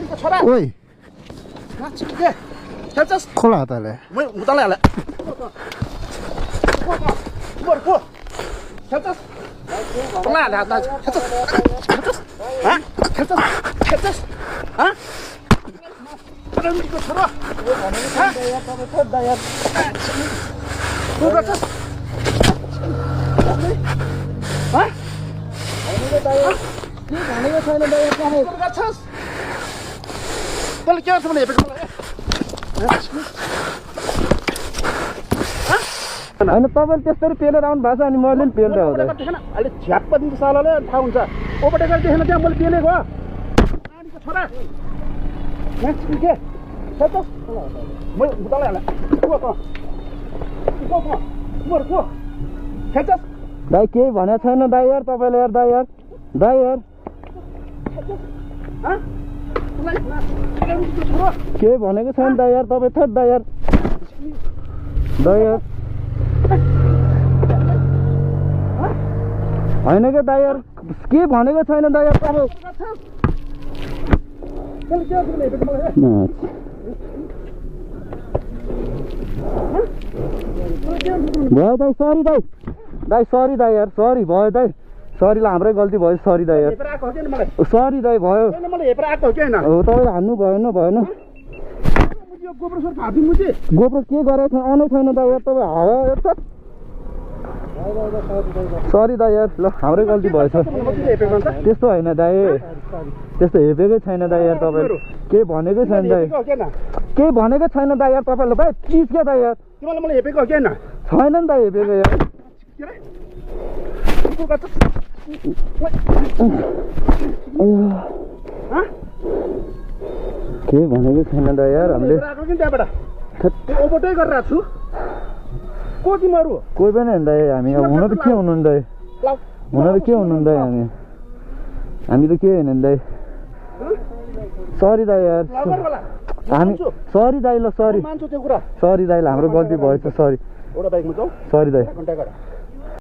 नानीको छोरा ओइ के खेल्छस् खोला हातले म उताले हाले को खेल्छस् खोला हाले हात खेल्छस् ह खेल्छस् ह नानीको छोरा को गर्छस् ह भनेको छैन दाइ को गर्छस् तँले के गर्छ भने हेपेको होइन तपाईँले त्यस्तरी पेलेर आउनु भएको छ अनि मैले पनि पेलेर आउँदै अहिले झ्याप्प दिन्छ सालाले थाहा हुन्छ ओपटे गरी देखेन त्यहाँ मैले पेलेको हो नानीको छोरा के खेल्छस् म उताले हाले को खेल्छस् दाइ केही भनेको छैन दाइ यार तपाईँले यार दाइ यार केही भनेको छैन दाइ यार तपाईँ थेट दाइ यार होइन क्या दाइ यार के भनेको छैन दाइ यार तपाईँ भयो दाइ सरी दाइ सरी दाइ यार सरी भयो दाइ सरी ल हाम्रै गल्ती भयो सरी दाइ यार सरी दाइ भयो हो तपाईँले हान्नु भएन गोप्रो के गरेको छैन आउनै छैन दाइ यार तपाईँ हावा हेर्छ सरी दाइ यार ल हाम्रै गल्ती भएछ त्यस्तो होइन दाइ त्यस्तो हेपेकै छैन दाइ यार तपाईँ केही भनेकै छैन दाइ केही भनेकै छैन दाइ यार तपाईँले दाइ प्लिज क्या दाइ यार मलाई हेपेको के होइन छैन नि दाइ हेपेको यार केही भनेकै छैन दाइ यार हामीले ओभरटेक गरिरहेको छु को तिमीहरू कोही पनि होइन दाइ हामी अब हुन त के हुनु नि दाइ हामी त के होइन नि दाइ सरी दाइ यार हामी सरी दाइ ल सरी दाइ ल हाम्रो गल्ती भएछ सरी एउटा बाइकमा जाऊ सरी दाइ कन्ट्याक्ट गर